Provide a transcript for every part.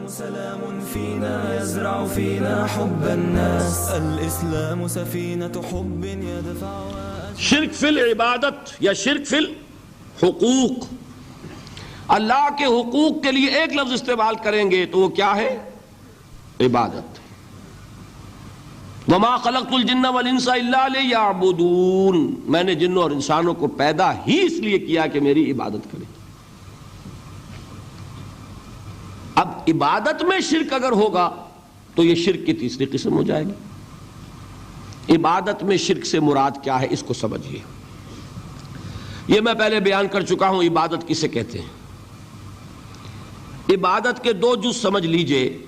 سلام فينا يزرع فينا حب الناس الإسلام سفينة حب يدفع شرک فی العبادت یا شرک فی الحقوق، اللہ کے حقوق کے لیے ایک لفظ استعمال کریں گے تو وہ کیا ہے؟ عبادت۔ وَمَا خَلَقْتُ الْجِنَّ وَالْإِنسَ إِلَّا لِيَعْبُدُونَ، میں نے جنوں اور انسانوں کو پیدا ہی اس لیے کیا کہ میری عبادت کریں۔ اب عبادت میں شرک اگر ہوگا تو یہ شرک کی تیسری قسم ہو جائے گی۔ عبادت میں شرک سے مراد کیا ہے اس کو سمجھیے۔ یہ میں پہلے بیان کر چکا ہوں عبادت کسے کہتے ہیں۔ عبادت کے دو جز سمجھ لیجئے،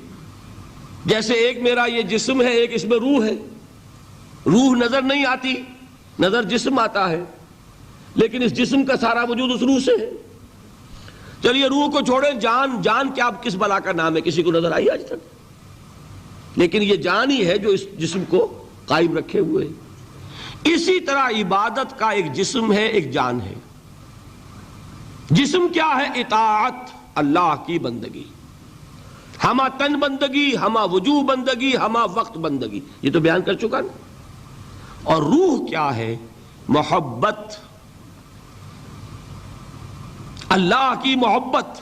جیسے ایک میرا یہ جسم ہے، ایک اس میں روح ہے۔ روح نظر نہیں آتی، نظر جسم آتا ہے، لیکن اس جسم کا سارا وجود اس روح سے ہے۔ چلیے روح کو چھوڑیں، جان کیا اب کس بلا کا نام ہے؟ کسی کو نظر آئی آج تک؟ لیکن یہ جان ہی ہے جو اس جسم کو قائم رکھے ہوئے۔ اسی طرح عبادت کا ایک جسم ہے، ایک جان ہے۔ جسم کیا ہے؟ اطاعت، اللہ کی بندگی، ہمہ تن بندگی، ہمہ وجوہ بندگی، ہمہ وقت بندگی، یہ تو بیان کر چکا نا۔ اور روح کیا ہے؟ محبت، اللہ کی محبت۔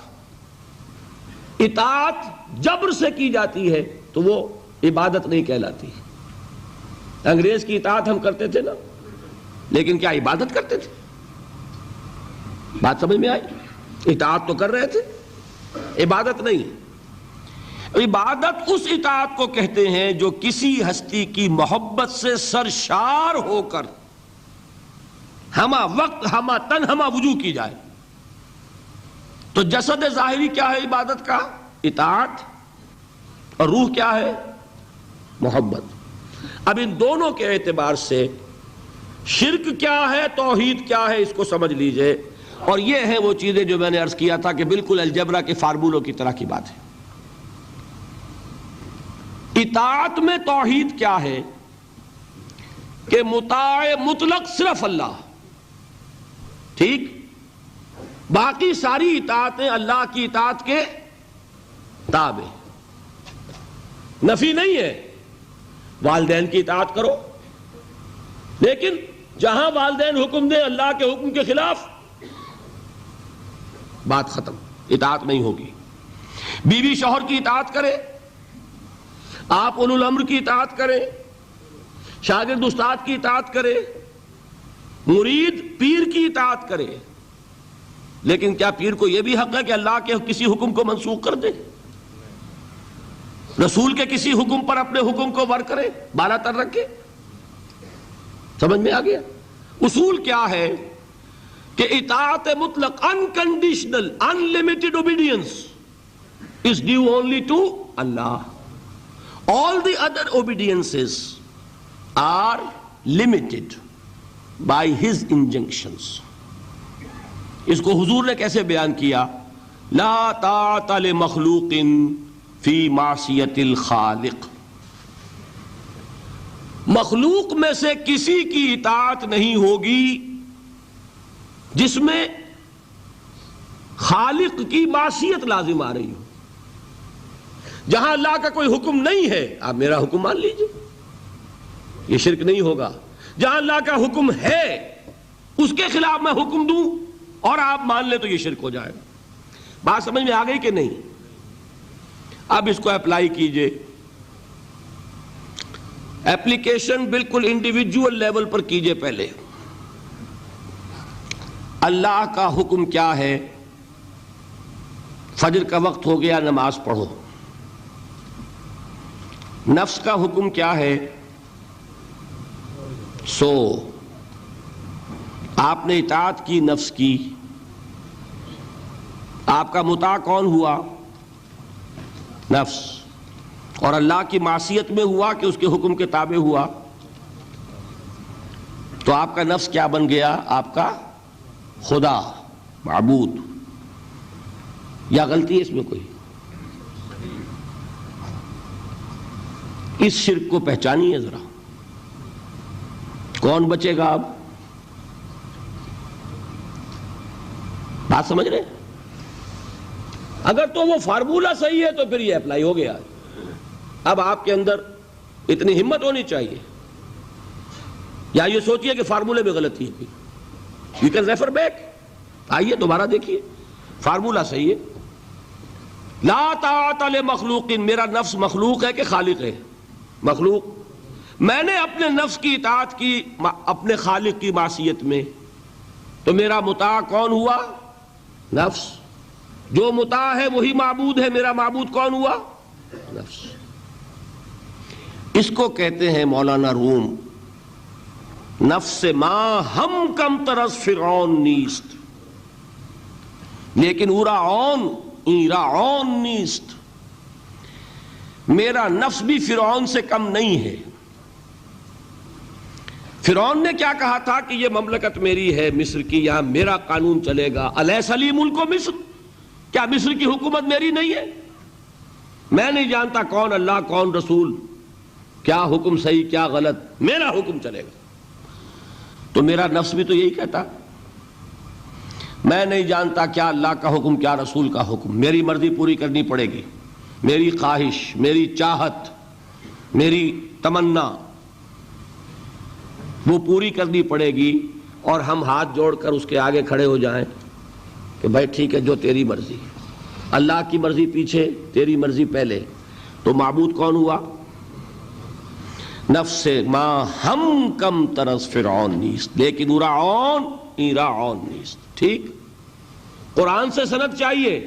اطاعت جبر سے کی جاتی ہے تو وہ عبادت نہیں کہلاتی۔ انگریز کی اطاعت ہم کرتے تھے نا، لیکن کیا عبادت کرتے تھے؟ بات سمجھ میں آئی؟ اطاعت تو کر رہے تھے، عبادت نہیں۔ عبادت اس اطاعت کو کہتے ہیں جو کسی ہستی کی محبت سے سرشار ہو کر ہمہ وقت، ہمہ تن، ہمہ وجوہ کی جائے۔ تو جسد ظاہری کیا ہے عبادت کا؟ اطاعت۔ اور روح کیا ہے؟ محبت۔ اب ان دونوں کے اعتبار سے شرک کیا ہے، توحید کیا ہے، اس کو سمجھ لیجئے۔ اور یہ ہیں وہ چیزیں جو میں نے عرض کیا تھا کہ بالکل الجبرا کے فارمولوں کی طرح کی بات ہے۔ اطاعت میں توحید کیا ہے کہ مطاع مطلق صرف اللہ، ٹھیک؟ باقی ساری اطاعتیں اللہ کی اطاعت کے تابع۔ نفی نہیں ہے، والدین کی اطاعت کرو، لیکن جہاں والدین حکم دیں اللہ کے حکم کے خلاف، بات ختم، اطاعت نہیں ہوگی۔ بیوی شوہر کی اطاعت کرے، آپ اولو الامر کی اطاعت کریں، شاگرد استاد کی اطاعت کرے، مرید پیر کی اطاعت کرے، لیکن کیا پیر کو یہ بھی حق ہے کہ اللہ کے کسی حکم کو منسوخ کر دے؟ رسول کے کسی حکم پر اپنے حکم کو ور کرے، بالا تر رکھے؟ سمجھ میں آ گیا؟ اصول کیا ہے کہ اطاعت مطلق، unconditional, unlimited obedience is due only to Allah. All the other obediences are limited by His injunctions. اس کو حضور نے کیسے بیان کیا؟ لا طاعت لمخلوق فی معصیت الخالق۔ مخلوق میں سے کسی کی اطاعت نہیں ہوگی جس میں خالق کی معصیت لازم آ رہی ہو۔ جہاں اللہ کا کوئی حکم نہیں ہے آپ میرا حکم مان لیجئے، یہ شرک نہیں ہوگا۔ جہاں اللہ کا حکم ہے اس کے خلاف میں حکم دوں اور آپ مان لیں تو یہ شرک ہو جائے گا۔ بات سمجھ میں آ گئی کہ نہیں؟ اب اس کو اپلائی کیجئے۔ ایپلیکیشن بالکل انڈیویجول لیول پر کیجئے۔ پہلے اللہ کا حکم کیا ہے؟ فجر کا وقت ہو گیا، نماز پڑھو۔ نفس کا حکم کیا ہے؟ سو۔ آپ نے اطاعت کی نفس کی، آپ کا مطاع کون ہوا؟ نفس۔ اور اللہ کی معصیت میں ہوا کہ اس کے حکم کے تابع ہوا، تو آپ کا نفس کیا بن گیا؟ آپ کا خدا، معبود۔ یا غلطی ہے اس میں کوئی؟ اس شرک کو پہچانیے ذرا، کون بچے گا؟ اب بات سمجھ رہے؟ اگر تو وہ فارمولہ صحیح ہے تو پھر یہ اپلائی ہو گیا. اب آپ کے اندر اتنی ہمت ہونی چاہیے, یا یہ سوچئے کہ فارمولے میں غلطی ہے, یو کین ریفر بیک, آئیے دوبارہ دیکھیے فارمولہ صحیح ہے. لا طاعت لمخلوق, میرا نفس مخلوق ہے کہ خالق ہے؟ مخلوق. میں نے اپنے نفس کی اطاعت کی اپنے خالق کی معصیت میں, تو میرا مطاع کون ہوا؟ نفس. جو مطاع ہے وہی معبود ہے, میرا معبود کون ہوا؟ نفس. اس کو کہتے ہیں مولانا روم, نفس ما ہم کم ترس فرعون نیست, لیکن اورا عون ایرعون نیست. میرا نفس بھی فرعون سے کم نہیں ہے. فرعون نے کیا کہا تھا کہ یہ مملکت میری ہے مصر کی, یہاں میرا قانون چلے گا. الیس لی ملک مصر, کیا مصر کی حکومت میری نہیں ہے؟ میں نہیں جانتا کون اللہ کون رسول, کیا حکم صحیح کیا غلط, میرا حکم چلے گا. تو میرا نفس بھی تو یہی کہتا, میں نہیں جانتا کیا اللہ کا حکم کیا رسول کا حکم, میری مرضی پوری کرنی پڑے گی, میری خواہش, میری چاہت, میری تمنا وہ پوری کرنی پڑے گی. اور ہم ہاتھ جوڑ کر اس کے آگے کھڑے ہو جائیں کہ بھائی ٹھیک ہے جو تیری مرضی, اللہ کی مرضی پیچھے تیری مرضی پہلے. تو معبود کون ہوا؟ نفس ما ہم کم ترس فرعون نیست, لیکن اورعون ایرعون نیست. ٹھیک, قرآن سے سند چاہیے.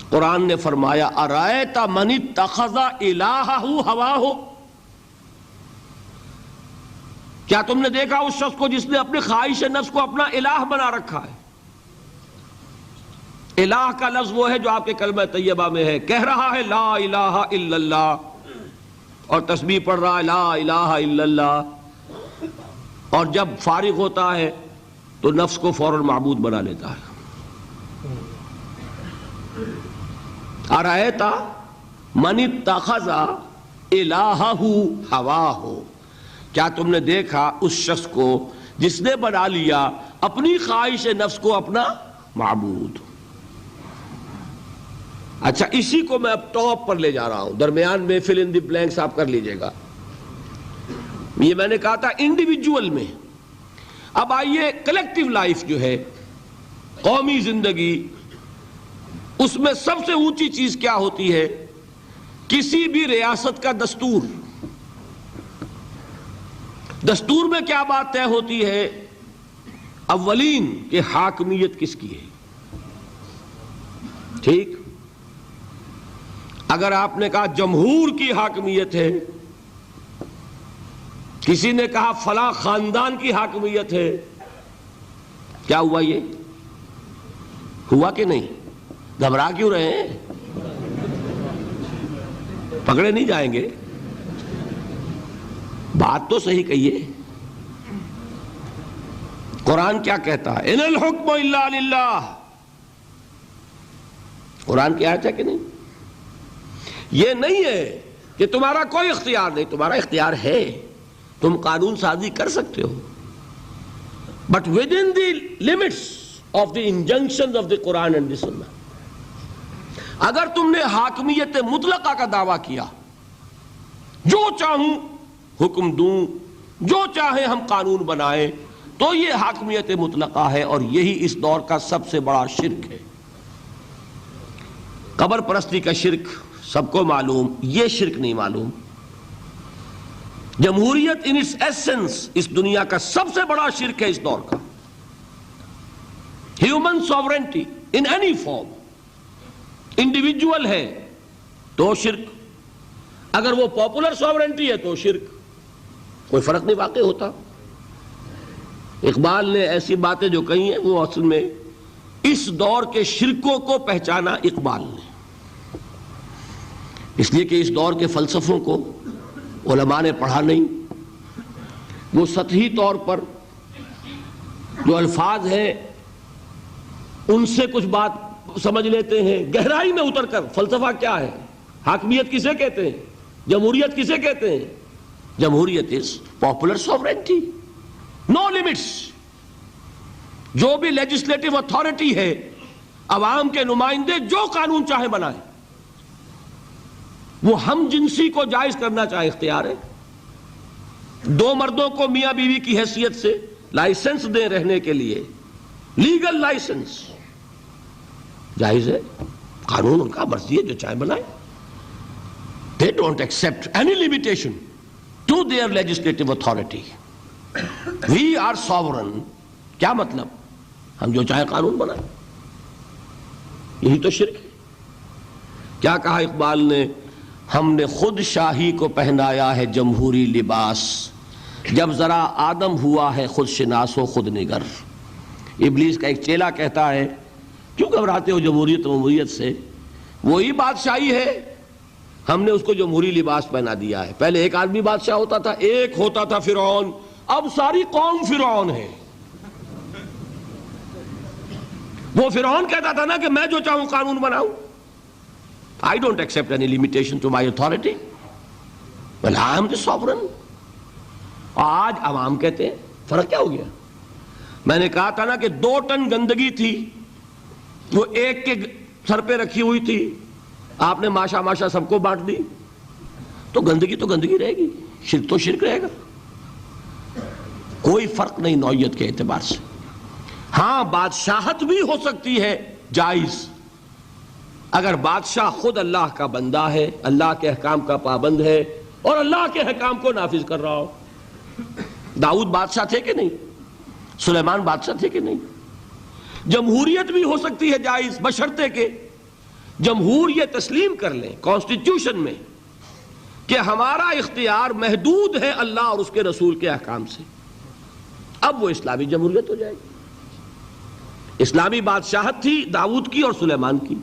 قرآن نے فرمایا ارائیت من اتخذ الہہ ہواہ, کیا تم نے دیکھا اس شخص کو جس نے اپنے خواہش نفس کو اپنا الہ بنا رکھا ہے؟ الہ کا لفظ وہ ہے جو آپ کے کلمہ طیبہ میں ہے, کہہ رہا ہے لا الہ الا اللہ, اور تسبیح پڑھ رہا ہے لا الہ الا اللہ, اور جب فارغ ہوتا ہے تو نفس کو فوراً معبود بنا لیتا ہے. ارائیت من اتخذ الہہ ہواہ, کیا تم نے دیکھا اس شخص کو جس نے بنا لیا اپنی خواہش نفس کو اپنا معبود. اچھا, اسی کو میں اب ٹاپ پر لے جا رہا ہوں, درمیان میں فل ان دی بلینکس آپ کر لیجئے گا. یہ میں نے کہا تھا انڈیویجول میں. اب آئیے کلیکٹیو لائف جو ہے, قومی زندگی, اس میں سب سے اونچی چیز کیا ہوتی ہے؟ کسی بھی ریاست کا دستور. دستور میں کیا بات طے ہوتی ہے؟ اولین کہ حاکمیت کس کی ہے. ٹھیک, اگر آپ نے کہا جمہور کی حاکمیت ہے, کسی نے کہا فلاں خاندان کی حاکمیت ہے, کیا ہوا؟ یہ ہوا کہ نہیں؟ گھبرا کیوں رہے ہیں؟ پکڑے نہیں جائیں گے, بات تو صحیح کہیے. قرآن کیا کہتا ہے؟ ان الحکم الا للہ. قرآن کی آیت ہے کہ نہیں؟ یہ نہیں ہے کہ تمہارا کوئی اختیار نہیں, تمہارا اختیار ہے, تم قانون سازی کر سکتے ہو, but with in the limits of the injunction of the Quran and the Sunnah. اگر تم نے حاکمیت مطلقہ کا دعویٰ کیا, جو چاہوں حکم دوں, جو چاہے ہم قانون بنائیں, تو یہ حاکمیت مطلقہ ہے, اور یہی اس دور کا سب سے بڑا شرک ہے. قبر پرستی کا شرک سب کو معلوم, یہ شرک نہیں معلوم. جمہوریت ان اٹس ایسنس اس دنیا کا سب سے بڑا شرک ہے اس دور کا. Human sovereignty in any form, individual ہے تو شرک, اگر وہ پاپولر سوورنٹی ہے تو شرک, کوئی فرق نہیں واقع ہوتا. اقبال نے ایسی باتیں جو کہی ہیں وہ اصل میں اس دور کے شرکوں کو پہچانا اقبال نے, اس لیے کہ اس دور کے فلسفوں کو علماء نے پڑھا نہیں. وہ سطحی طور پر جو الفاظ ہیں ان سے کچھ بات سمجھ لیتے ہیں, گہرائی میں اتر کر فلسفہ کیا ہے, حاکمیت کسے کہتے ہیں, جمہوریت کسے کہتے ہیں. جمہوریت is popular sovereignty, know limits. جو بھی لیجسلیٹو اتھارٹی ہے عوام کے نمائندے جو قانون چاہے بنائیں، وہ ہم جنسی کو جائز کرنا چاہے اختیار ہے، دو مردوں کو میاں بیوی کی حیثیت سے لائسنس دیں رہنے کے لیے، لیگل لائسنس جائز ہے، قانون ان کا مرضی ہے جو چاہے بنائے. They don't accept any limitation to their legislative authority. We are sovereign. کیا مطلب؟ ہم جو چاہے قانون بنائیں. یہی تو شرک ہے. کیا کہا اقبال نے؟ ہم نے خود شاہی کو پہنایا ہے جمہوری لباس، جب ذرا آدم ہوا ہے خود شناس و خود نگر. ابلیس کا ایک چیلا کہتا ہے کیوں گھبراتے ہو جمہوریت جمہوریت سے؟ وہی بادشاہی ہے، ہم نے اس کو جمہوری لباس پہنا دیا ہے. پہلے ایک آدمی بادشاہ ہوتا تھا، ایک ہوتا تھا فرعون، اب ساری قوم فرعون ہے. وہ فرعون کہتا تھا نا کہ میں جو چاہوں قانون بناؤں. I don't accept any limitation to my authority. Well, I am the sovereign. آج عوام کہتے ہیں. فرق کیا ہو گیا؟ میں نے کہا تھا نا کہ 2 ٹن گندگی تھی، وہ ایک کے سر پہ رکھی ہوئی تھی، آپ نے ماشا ماشا سب کو بانٹ دی، تو گندگی رہے گی، شرک تو شرک رہے گا. کوئی فرق نہیں نوعیت کے اعتبار سے. ہاں بادشاہت بھی ہو سکتی ہے جائز، اگر بادشاہ خود اللہ کا بندہ ہے، اللہ کے احکام کا پابند ہے اور اللہ کے احکام کو نافذ کر رہا ہو. داؤد بادشاہ تھے کہ نہیں؟ سلیمان بادشاہ تھے کہ نہیں؟ جمہوریت بھی ہو سکتی ہے جائز، بشرطے کہ جمہور یہ تسلیم کر لیں کانسٹیٹیوشن میں کہ ہمارا اختیار محدود ہے اللہ اور اس کے رسول کے احکام سے. اب وہ اسلامی جمہوریت ہو جائے گی. اسلامی بادشاہت تھی داؤد کی اور سلیمان کی.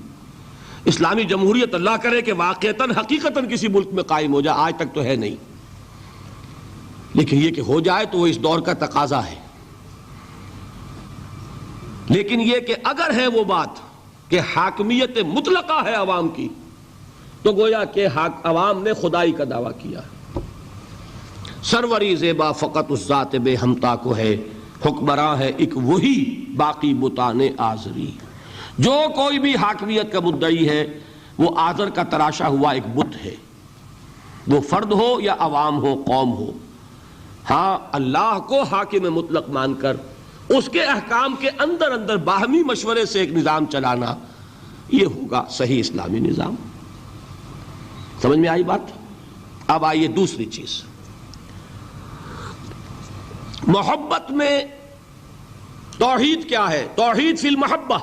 اسلامی جمہوریت اللہ کرے کہ واقعتاً حقیقتاً کسی ملک میں قائم ہو جائے، آج تک تو ہے نہیں، لیکن یہ کہ ہو جائے تو وہ اس دور کا تقاضا ہے. لیکن یہ کہ اگر ہے وہ بات کہ حاکمیت مطلقہ ہے عوام کی، تو گویا کہ عوام نے خدائی کا دعویٰ کیا. سروری زیبا فقط اس ذات بے ہمتا کو ہے، حکمراں ہے ایک وہی باقی بتان آزری. جو کوئی بھی حاکمیت کا مدعی ہے وہ آزر کا تراشا ہوا ایک بت ہے، وہ فرد ہو یا عوام ہو، قوم ہو. ہاں اللہ کو حاکم مطلق مان کر اس کے احکام کے اندر باہمی مشورے سے ایک نظام چلانا، یہ ہوگا صحیح اسلامی نظام. سمجھ میں آئی بات؟ اب آئیے دوسری چیز، محبت میں توحید کیا ہے؟ توحید فی المحبہ.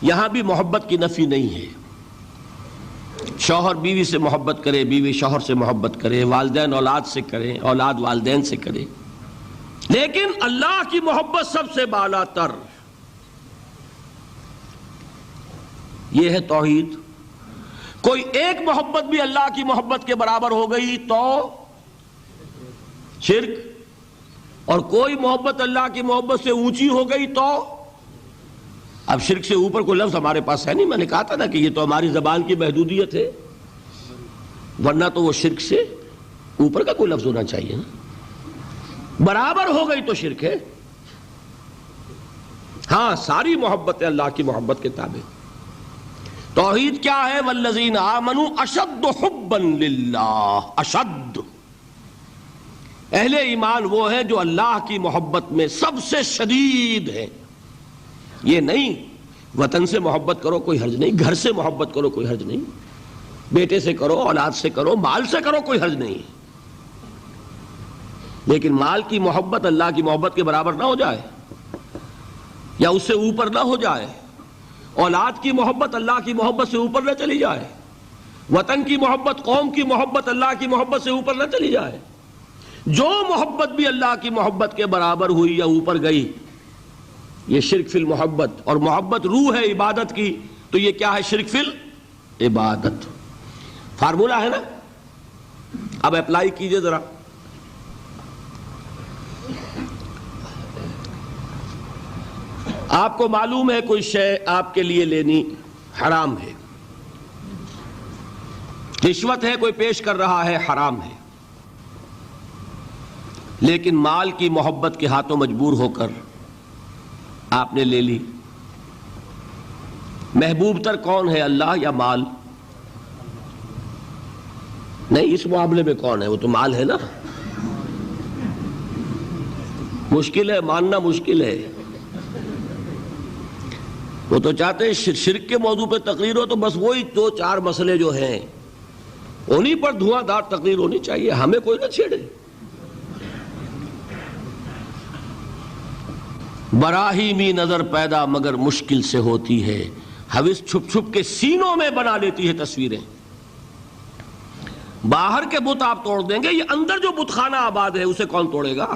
یہاں بھی محبت کی نفی نہیں ہے. شوہر بیوی سے محبت کرے، بیوی شوہر سے محبت کرے، والدین اولاد سے کریں، اولاد والدین سے کرے، لیکن اللہ کی محبت سب سے بالا تر. یہ ہے توحید. کوئی ایک محبت بھی اللہ کی محبت کے برابر ہو گئی تو شرک، اور کوئی محبت اللہ کی محبت سے اونچی ہو گئی تو اب شرک سے اوپر کوئی لفظ ہمارے پاس ہے نہیں. میں نے کہا تھا نا کہ یہ تو ہماری زبان کی محدودیت ہے، ورنہ تو وہ شرک سے اوپر کا کوئی لفظ ہونا چاہیے نا. برابر ہو گئی تو شرک ہے. ہاں ساری محبت اللہ کی محبت کے تابع. توحید کیا ہے؟ والذین آمنوا اشد حبا للہ. اشد، اہل ایمان وہ ہے جو اللہ کی محبت میں سب سے شدید ہے. یہ نہیں وطن سے محبت کرو کوئی حرج نہیں، گھر سے محبت کرو کوئی حرج نہیں، بیٹے سے کرو، اولاد سے کرو، مال سے کرو، کوئی حرج نہیں، لیکن مال کی محبت اللہ کی محبت کے برابر نہ ہو جائے یا اس سے اوپر نہ ہو جائے. اولاد کی محبت اللہ کی محبت سے اوپر نہ چلی جائے. وطن کی محبت، قوم کی محبت اللہ کی محبت سے اوپر نہ چلی جائے. جو محبت بھی اللہ کی محبت کے برابر ہوئی یا اوپر گئی، یہ شرک فی المحبت. اور محبت روح ہے عبادت کی، تو یہ کیا ہے؟ شرک فی العبادت. فارمولہ ہے نا. اب اپلائی کیجئے ذرا. آپ کو معلوم ہے کوئی شے آپ کے لیے لینی حرام ہے، رشوت ہے کوئی پیش کر رہا ہے، حرام ہے، لیکن مال کی محبت کے ہاتھوں مجبور ہو کر آپ نے لے لی. محبوب تر کون ہے, اللہ یا مال؟ نہیں, اس معاملے میں کون ہے؟ وہ تو مال ہے نا. مشکل ہے, ماننا مشکل ہے. وہ تو چاہتے ہیں شرک کے موضوع پہ تقریر ہو تو بس وہی 2-4 مسئلے جو ہیں انہی پر دھواں دار تقریر ہونی چاہیے, ہمیں کوئی نہ چھیڑے. براہیمی نظر پیدا مگر مشکل سے ہوتی ہے, ہوس چھپ چھپ کے سینوں میں بنا لیتی ہے تصویریں. باہر کے بت آپ توڑ دیں گے, یہ اندر جو بت خانہ آباد ہے اسے کون توڑے گا؟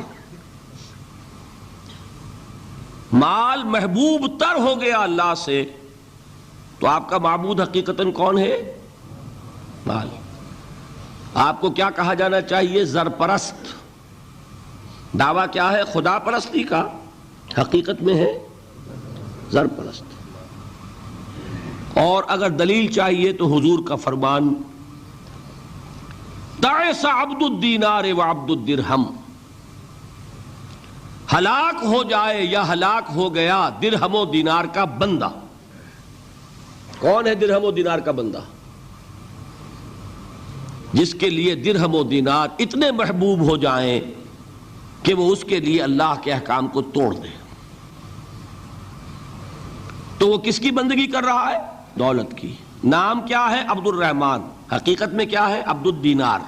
مال محبوب تر ہو گیا اللہ سے تو آپ کا معبود حقیقتاً کون ہے؟ مال. آپ کو کیا کہا جانا چاہیے؟ زر پرست. دعویٰ کیا ہے؟ خدا پرستی کا. حقیقت میں ہے زر پرست. اور اگر دلیل چاہیے تو حضور کا فرمان تعس عبد الدینار وعبد الدرہم, ہلاک ہو جائے یا ہلاک ہو گیا درہم و دینار کا بندہ. کون ہے درہم و دینار کا بندہ؟ جس کے لیے درہم و دینار اتنے محبوب ہو جائیں کہ وہ اس کے لیے اللہ کے احکام کو توڑ دے. تو وہ کس کی بندگی کر رہا ہے؟ دولت کی. نام کیا ہے؟ عبد الرحمن. حقیقت میں کیا ہے؟ عبد الدینار.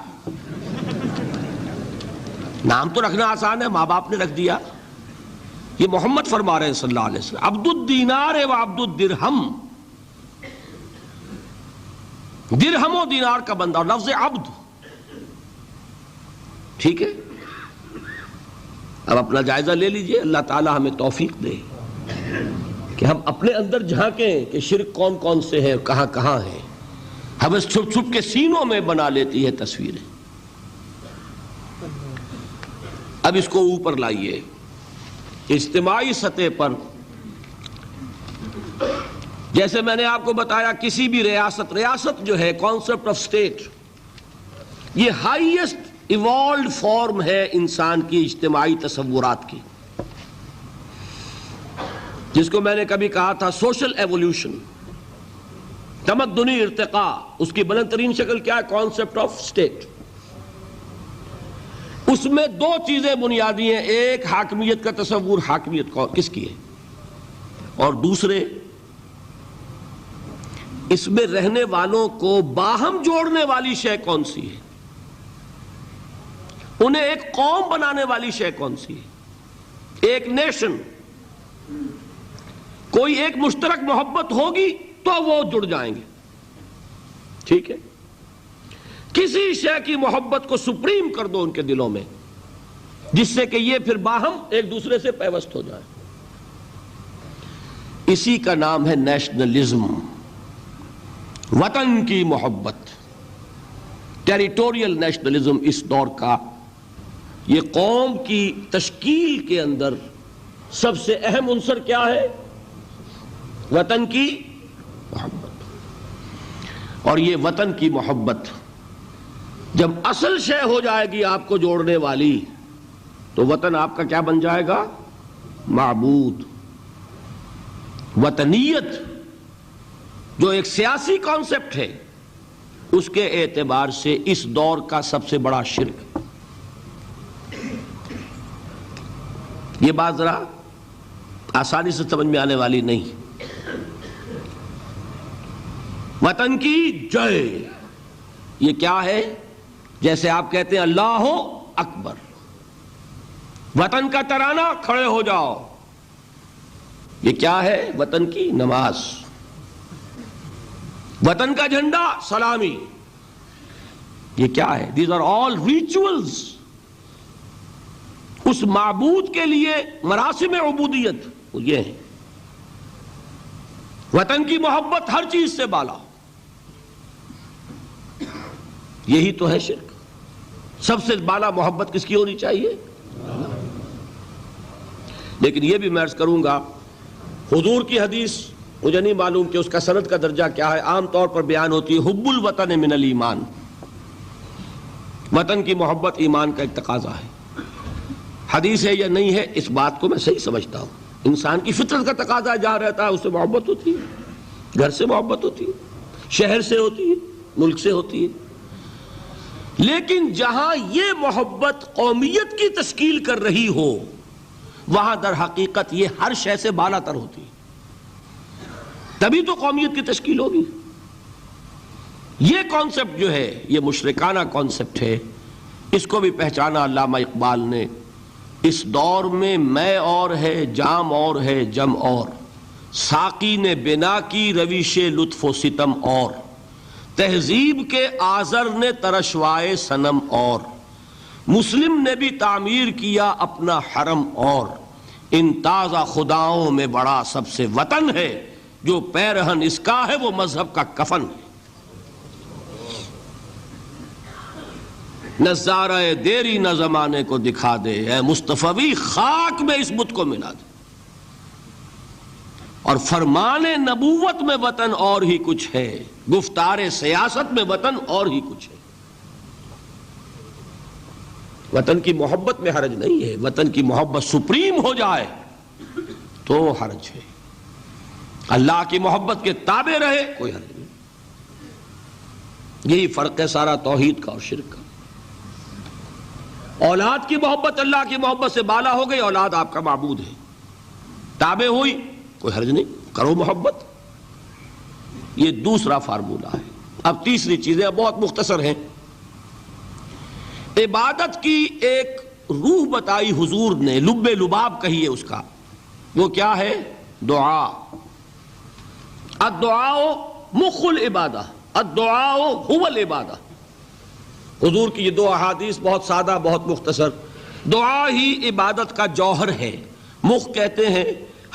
نام تو رکھنا آسان ہے, ماں باپ نے رکھ دیا. یہ محمد فرما رہے ہیں صلی اللہ علیہ وسلم, عبد الدینار و عبد الدرہم. درہم و دینار کا بندہ, لفظ عبد. ٹھیک ہے, اب اپنا جائزہ لے لیجئے, اللہ تعالی ہمیں توفیق دے کہ ہم اپنے اندر جھانکیں کہ شرک کون کون سے ہیں, کہاں کہاں ہیں. ہم چھپ چھپ کے سینوں میں بنا لیتی ہے تصویریں. اب اس کو اوپر لائیے, اجتماعی سطح پر. جیسے میں نے آپ کو بتایا کسی بھی ریاست جو ہے, کانسیپٹ آف اسٹیٹ, یہ ہائیسٹ ایوالوڈ فارم ہے انسان کی اجتماعی تصورات کی, جس کو میں نے کبھی کہا تھا سوشل ایوولوشن, تمدنی ارتقاء. اس کی بلند ترین شکل کیا ہے؟ Concept of state. اس میں 2 چیزیں بنیادی ہیں, ایک حاکمیت کا تصور, حاکمیت کس کی ہے, اور دوسرے اس میں رہنے والوں کو باہم جوڑنے والی شے کون سی ہے, انہیں ایک قوم بنانے والی شے کون سی ہے, ایک نیشن. کوئی ایک مشترک محبت ہوگی تو وہ جڑ جائیں گے. ٹھیک ہے, کسی شے کی محبت کو سپریم کر دو ان کے دلوں میں, جس سے کہ یہ پھر باہم ایک دوسرے سے پیوست ہو جائے. اسی کا نام ہے نیشنلزم, وطن کی محبت. ٹیریٹوریل نیشنلزم اس دور کا, یہ قوم کی تشکیل کے اندر سب سے اہم عنصر کیا ہے؟ وطن کی محبت. اور یہ وطن کی محبت جب اصل شے ہو جائے گی آپ کو جوڑنے والی, تو وطن آپ کا کیا بن جائے گا؟ معبود. وطنیت جو ایک سیاسی کانسیپٹ ہے, اس کے اعتبار سے اس دور کا سب سے بڑا شرک. یہ بات ذرا آسانی سے سمجھ میں آنے والی نہیں. وطن کی جے, یہ کیا ہے؟ جیسے آپ کہتے ہیں اللہ اکبر, وطن کا ترانہ کھڑے ہو جاؤ, یہ کیا ہے؟ وطن کی نماز. وطن کا جھنڈا سلامی, یہ کیا ہے؟ These are all rituals. اس معبود کے لیے مراسم عبودیت یہ ہے. وطن کی محبت ہر چیز سے بالا. یہی تو ہے شرک. سب سے بالا محبت کس کی ہونی چاہیے؟ لیکن یہ بھی میں عرض کروں گا, حضور کی حدیث مجھے نہیں معلوم کہ اس کا سند کا درجہ کیا ہے, عام طور پر بیان ہوتی ہے حب الوطن من الایمان. وطن کی محبت ایمان کا ایک تقاضا ہے. حدیث ہے یا نہیں ہے, اس بات کو میں صحیح سمجھتا ہوں. انسان کی فطرت کا تقاضا جہاں رہتا ہے اس سے محبت ہوتی ہے، گھر سے محبت ہوتی ہے، شہر سے ہوتی ہے، ملک سے ہوتی ہے. لیکن جہاں یہ محبت قومیت کی تشکیل کر رہی ہو وہاں در حقیقت یہ ہر شے سے بالا تر ہوتی ہے، تبھی تو قومیت کی تشکیل ہوگی. یہ کانسیپٹ جو ہے یہ مشرکانہ کانسیپٹ ہے، اس کو بھی پہچانا علامہ اقبال نے. اس دور میں اور ہے، جام اور ہے، جم اور، ساقی نے بنا کی رویش لطف و ستم اور، تہذیب کے آزر نے ترشوائے صنم اور، مسلم نے بھی تعمیر کیا اپنا حرم اور، ان تازہ خداؤں میں بڑا سب سے وطن ہے، جو پیرہن اس کا ہے وہ مذہب کا کفن ہے. نظارہ دیری نہ زمانے کو دکھا دے، اے مصطفی خاک میں اس بت کو ملا دے. اور فرمان نبوت میں وطن اور ہی کچھ ہے، گفتار سیاست میں وطن اور ہی کچھ ہے. وطن کی محبت میں حرج نہیں ہے، وطن کی محبت سپریم ہو جائے تو حرج ہے. اللہ کی محبت کے تابع رہے کوئی حرج نہیں. یہی فرق ہے سارا توحید کا اور شرک کا. اولاد کی محبت اللہ کی محبت سے بالا ہو گئی، اولاد آپ کا معبود ہے، تابع ہوئی کوئی حرج نہیں، کرو محبت. یہ دوسرا فارمولہ ہے. اب تیسری چیزیں بہت مختصر ہیں. عبادت کی ایک روح بتائی حضور نے، لب لباب کہیے اس کا، وہ کیا ہے؟ دعا. الدعاء مخ العبادہ، الدعاء هو العبادہ. حضور کی یہ دو احادیث بہت سادہ، بہت مختصر. دعا ہی عبادت کا جوہر ہے. مخ کہتے ہیں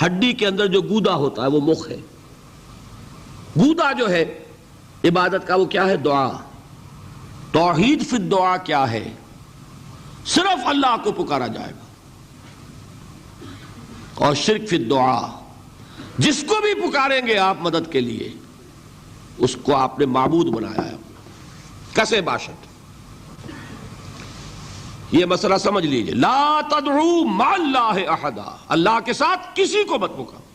ہڈی کے اندر جو گودا ہوتا ہے وہ مخ ہے. گودا جو ہے عبادت کا وہ کیا ہے؟ دعا. توحید فی الدعا کیا ہے؟ صرف اللہ کو پکارا جائے گا. اور شرک فی الدعا، جس کو بھی پکاریں گے آپ مدد کے لیے اس کو آپ نے معبود بنایا ہے، کسے باشد. یہ مسئلہ سمجھ لیجئے. لا تدعو مع اللہ احدا، اللہ کے ساتھ کسی کو مت پکارو.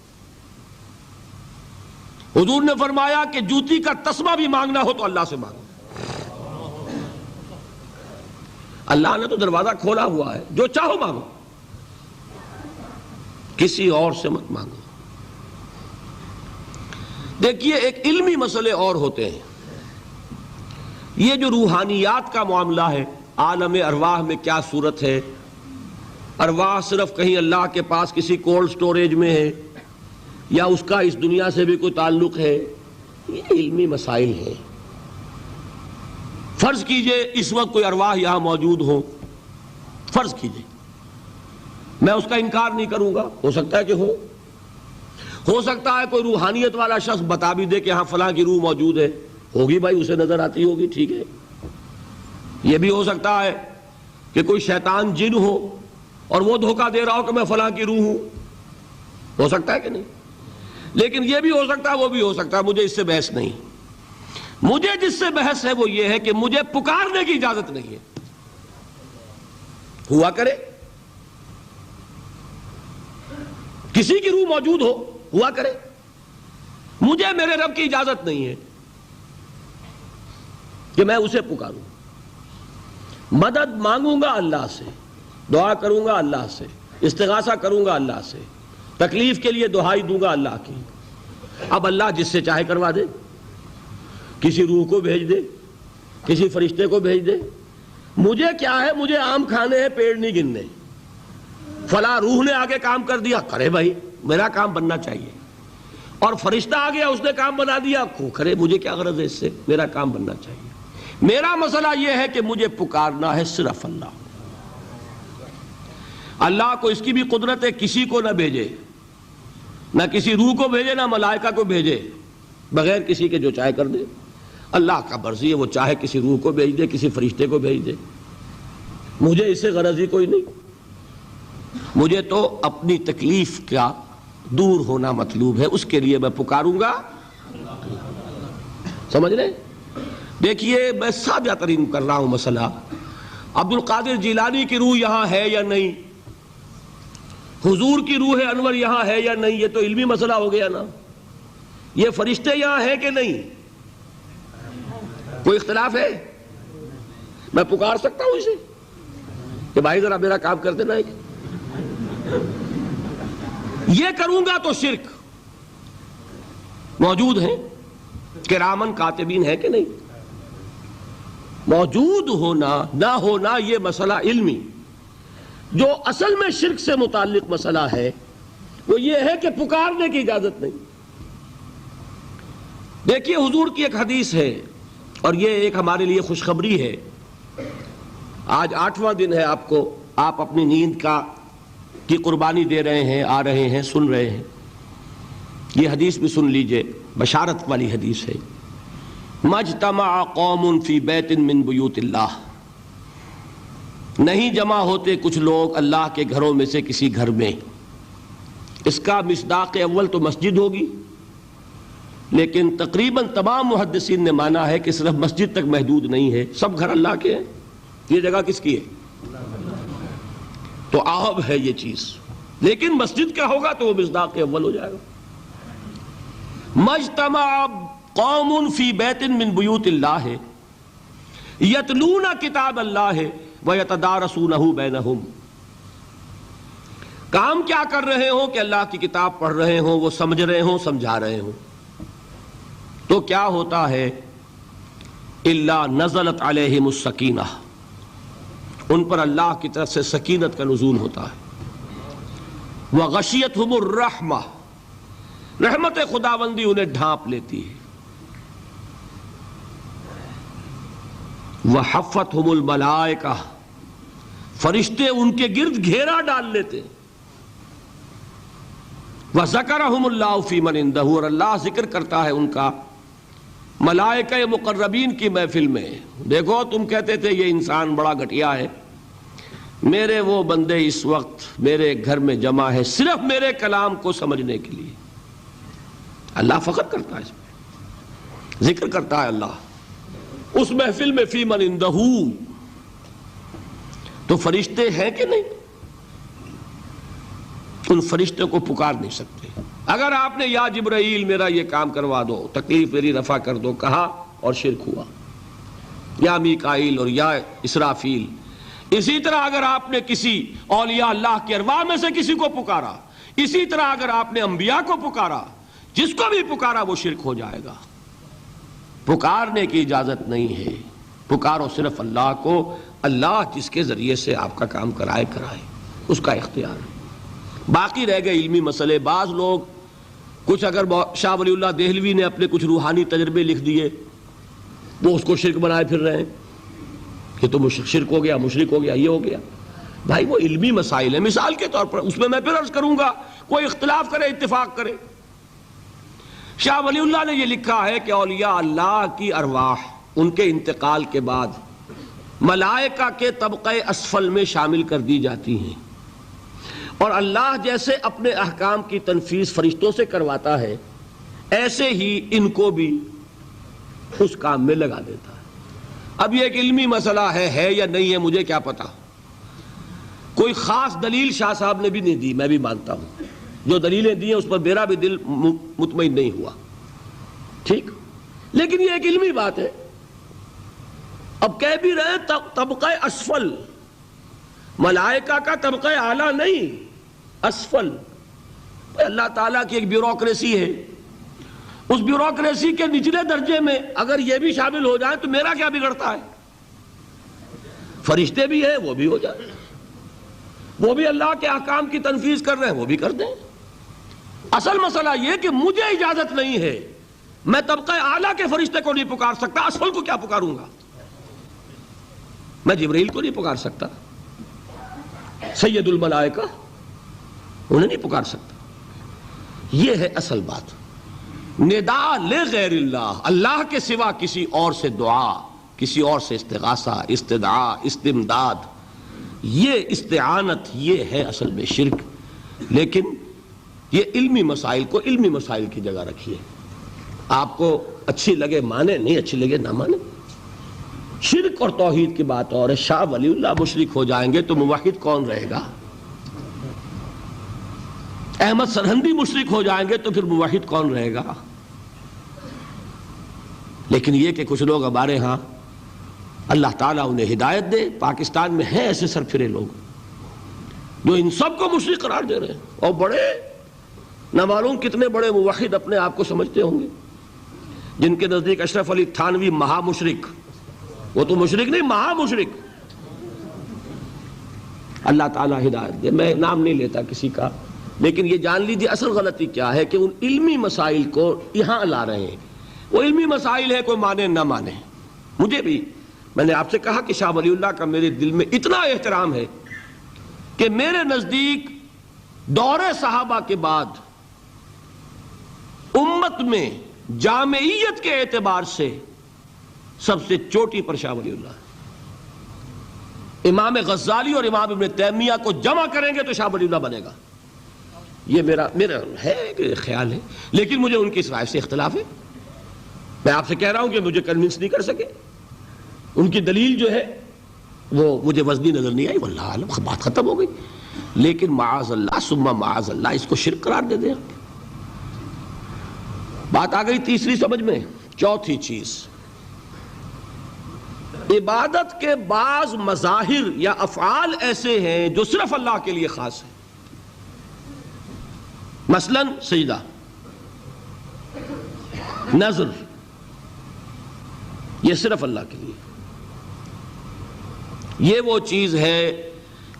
حضور نے فرمایا کہ جوتی کا تسمہ بھی مانگنا ہو تو اللہ سے مانگو. اللہ نے تو دروازہ کھولا ہوا ہے، جو چاہو مانگو، کسی اور سے مت مانگو. دیکھیے ایک علمی مسئلے اور ہوتے ہیں. یہ جو روحانیات کا معاملہ ہے، عالم ارواح میں کیا صورت ہے، ارواح صرف کہیں اللہ کے پاس کسی کولڈ سٹوریج میں ہے یا اس کا اس دنیا سے بھی کوئی تعلق ہے، یہ علمی مسائل ہیں. فرض کیجئے اس وقت کوئی ارواح یہاں موجود ہو، فرض کیجئے، میں اس کا انکار نہیں کروں گا، ہو سکتا ہے کہ ہو سکتا ہے کوئی روحانیت والا شخص بتا بھی دے کہ ہاں فلاں کی روح موجود ہے، ہوگی بھائی، اسے نظر آتی ہوگی، ٹھیک ہے. یہ بھی ہو سکتا ہے کہ کوئی شیطان جن ہو اور وہ دھوکہ دے رہا ہو کہ میں فلاں کی روح ہوں، ہو سکتا ہے کہ نہیں. لیکن یہ بھی ہو سکتا ہے، وہ بھی ہو سکتا ہے. مجھے اس سے بحث نہیں. مجھے جس سے بحث ہے وہ یہ ہے کہ مجھے پکارنے کی اجازت نہیں ہے. ہوا کرے، کسی کی روح موجود ہوا کرے، مجھے میرے رب کی اجازت نہیں ہے کہ میں اسے پکاروں. مدد مانگوں گا اللہ سے، دعا کروں گا اللہ سے، استغاثہ کروں گا اللہ سے، تکلیف کے لیے دہائی دوں گا اللہ کی. اب اللہ جس سے چاہے کروا دے، کسی روح کو بھیج دے، کسی فرشتے کو بھیج دے. مجھے کیا ہے؟ مجھے آم کھانے ہیں، پیڑ نہیں گننے. فلاں روح نے آگے کام کر دیا، کرے بھائی، میرا کام بننا چاہیے. اور فرشتہ آ گیا، اس نے کام بنا دیا، کرے، مجھے کیا غرض ہے اس سے، میرا کام بننا چاہیے. میرا مسئلہ یہ ہے کہ مجھے پکارنا ہے صرف اللہ. اللہ کو اس کی بھی قدرت ہے، کسی کو نہ بھیجے، نہ کسی روح کو بھیجے، نہ ملائکہ کو بھیجے، بغیر کسی کے جو چاہے کر دے. اللہ کا مرضی ہے، وہ چاہے کسی روح کو بھیج دے، کسی فرشتے کو بھیج دے. مجھے اس سے غرض ہی کوئی نہیں. مجھے تو اپنی تکلیف کا دور ہونا مطلوب ہے، اس کے لیے میں پکاروں گا. سمجھ رہے؟ دیکھیے میں سادہ ترین کر رہا ہوں مسئلہ. عبد القادر جیلانی کی روح یہاں ہے یا نہیں؟ حضور کی روح انور یہاں ہے یا نہیں، یہ تو علمی مسئلہ ہو گیا نا. یہ فرشتے یہاں ہیں کہ نہیں، کوئی اختلاف ہے؟ میں پکار سکتا ہوں اسے کہ بھائی ذرا میرا کام کر دینا. یہ کروں گا تو شرک. موجود ہیں کرامن کاتبین ہے کہ نہیں؟ موجود ہونا نہ ہونا یہ مسئلہ علمی. جو اصل میں شرک سے متعلق مسئلہ ہے وہ یہ ہے کہ پکارنے کی اجازت نہیں. دیکھیے حضور کی ایک حدیث ہے اور یہ ایک ہمارے لیے خوشخبری ہے. آج 8واں دن ہے آپ اپنی نیند کی قربانی دے رہے ہیں، آ رہے ہیں، سن رہے ہیں. یہ حدیث بھی سن لیجئے، بشارت والی حدیث ہے. مجتمع قوم فی بیت من بیوت اللہ، نہیں جمع ہوتے کچھ لوگ اللہ کے گھروں میں سے کسی گھر میں. اس کا مصداق اول تو مسجد ہوگی، لیکن تقریباً تمام محدثین نے مانا ہے کہ صرف مسجد تک محدود نہیں ہے، سب گھر اللہ کے ہیں. یہ جگہ کس کی ہے؟ تو عام ہے یہ چیز، لیکن مسجد کا ہوگا تو وہ مصداق اول ہو جائے گا. مجتمع قوم فی بیت من بیوت اللہ یتلون کتاب اللہ وَيَتَدَارَسُونَهُ بَيْنَهُمْ. کام کیا کر رہے ہوں کہ اللہ کی کتاب پڑھ رہے ہوں، وہ سمجھ رہے ہوں، سمجھا رہے ہوں. تو کیا ہوتا ہے؟ إِلَّا نَزَلَتْ عَلَيْهِمُ السَّكِينَةُ، ان پر اللہ کی طرف سے سکینت کا نزول ہوتا ہے. وَغَشِيَتْهُمُ الرَّحْمَةُ، رحمت خداوندی انہیں ڈھانپ لیتی ہے. وَحَفَّتْهُمُ الْمَلَائِكَةُ، فرشتے ان کے گرد گھیرا ڈال لیتے. وَذَكَرَهُمُ اللَّهُ فِي مَنْ عِنْدَهُ، اور اللہ ذکر کرتا ہے ان کا ملائکہ مقربین کی محفل میں. دیکھو تم کہتے تھے یہ انسان بڑا گھٹیا ہے، میرے وہ بندے اس وقت میرے گھر میں جمع ہے صرف میرے کلام کو سمجھنے کے لیے. اللہ فخر کرتا ہے، اس میں ذکر کرتا ہے اللہ اس محفل میں فی من عندہ. تو فرشتے ہیں کہ نہیں؟ ان فرشتے کو پکار نہیں سکتے. اگر آپ نے یا جبرائیل میرا یہ کام کروا دو، تکلیف میری رفع کر دو کہا اور شرک ہوا، یا میکائیل اور یا اسرافیل. اسی طرح اگر آپ نے کسی اولیاء اللہ کے ارواح میں سے کسی کو پکارا، اسی طرح اگر آپ نے انبیاء کو پکارا، جس کو بھی پکارا وہ شرک ہو جائے گا. پکارنے کی اجازت نہیں ہے. پکارو صرف اللہ کو، اللہ جس کے ذریعے سے آپ کا کام کرائے اس کا اختیار ہے. باقی رہ گئے علمی مسئلے. بعض لوگ کچھ اگر شاہ ولی اللہ دہلوی نے اپنے کچھ روحانی تجربے لکھ دیے، وہ اس کو شرک بنائے پھر رہے ہیں کہ تو شرک ہو گیا، مشرک ہو گیا، یہ ہو گیا. بھائی وہ علمی مسائل ہیں. مثال کے طور پر اس میں پھر عرض کروں گا، کوئی اختلاف کرے اتفاق کرے. شاہ ولی اللہ نے یہ لکھا ہے کہ اولیاء اللہ کی ارواح ان کے انتقال کے بعد ملائکہ کے طبقہ اسفل میں شامل کر دی جاتی ہیں، اور اللہ جیسے اپنے احکام کی تنفیذ فرشتوں سے کرواتا ہے، ایسے ہی ان کو بھی اس کام میں لگا دیتا ہے. اب یہ ایک علمی مسئلہ ہے یا نہیں ہے مجھے کیا پتا. کوئی خاص دلیل شاہ صاحب نے بھی نہیں دی، میں بھی مانتا ہوں. جو دلیلیں دی ہیں اس پر میرا بھی دل مطمئن نہیں ہوا، ٹھیک، لیکن یہ ایک علمی بات ہے. اب کہہ بھی رہے طبقہ اسفل، ملائکہ کا طبقہ اعلیٰ نہیں، اسفل. اللہ تعالیٰ کی ایک بیوروکریسی ہے، اس بیوروکریسی کے نچلے درجے میں اگر یہ بھی شامل ہو جائے تو میرا کیا بگڑتا ہے؟ فرشتے بھی ہیں، وہ بھی ہو جائے، وہ بھی اللہ کے احکام کی تنفیذ کر رہے ہیں، وہ بھی کر دیں. اصل مسئلہ یہ کہ مجھے اجازت نہیں ہے، میں طبقہ اعلیٰ کے فرشتے کو نہیں پکار سکتا، اسفل کو کیا پکاروں گا؟ میں جبرائیل کو نہیں پکار سکتا، سید الملائکہ انہیں نہیں پکار سکتا. یہ ہے اصل بات. نداء لغیر اللہ، اللہ کے سوا کسی اور سے دعا، کسی اور سے استغاثہ، استدعاء، استمداد، یہ استعانت، یہ ہے اصل میں شرک. لیکن یہ علمی مسائل کو علمی مسائل کی جگہ رکھیے. آپ کو اچھی لگے مانے، نہیں اچھی لگے نہ مانے. شرک اور توحید کی بات اور شاہ ولی اللہ مشرک ہو جائیں گے تو موحد کون رہے گا؟ احمد سرہندی مشرک ہو جائیں گے تو پھر موحد کون رہے گا؟ لیکن یہ کہ کچھ لوگ ہمارے ہاں اللہ تعالیٰ انہیں ہدایت دے، پاکستان میں ہیں ایسے سرفرے لوگ جو ان سب کو مشرک قرار دے رہے ہیں، اور بڑے نہ معلوم کتنے بڑے موحد اپنے آپ کو سمجھتے ہوں گے، جن کے نزدیک اشرف علی تھانوی مہا مشرک، وہ تو مشرک نہیں، مہا مشرک۔ اللہ تعالیٰ ہدایت دے۔ میں نام نہیں لیتا کسی کا، لیکن یہ جان لیجیے اصل غلطی کیا ہے کہ ان علمی مسائل کو یہاں لا رہے ہیں۔ وہ علمی مسائل ہے، کوئی مانے نہ مانے۔ مجھے بھی، میں نے آپ سے کہا کہ شاہ ولی اللہ کا میرے دل میں اتنا احترام ہے کہ میرے نزدیک دور صحابہ کے بعد امت میں جامعیت کے اعتبار سے سب سے چوٹی پر شاہ ولی اللہ ہے۔ امام غزالی اور امام ابن تیمیہ کو جمع کریں گے تو شاہ ولی اللہ بنے گا، یہ میرا ہے خیال ہے، لیکن مجھے ان کی اس رائے سے اختلاف ہے۔ میں آپ سے کہہ رہا ہوں کہ مجھے کنونس نہیں کر سکے، ان کی دلیل جو ہے وہ مجھے وزنی نظر نہیں آئی، واللہ عالم بات ختم ہو گئی۔ لیکن معاذ اللہ ثم معاذ اللہ اس کو شرک قرار دے دیں۔ بات آ گئی تیسری سمجھ میں۔ چوتھی چیز، عبادت کے بعض مظاہر یا افعال ایسے ہیں جو صرف اللہ کے لیے خاص ہیں، مثلا سجدہ، نذر، یہ صرف اللہ کے لیے۔ یہ وہ چیز ہے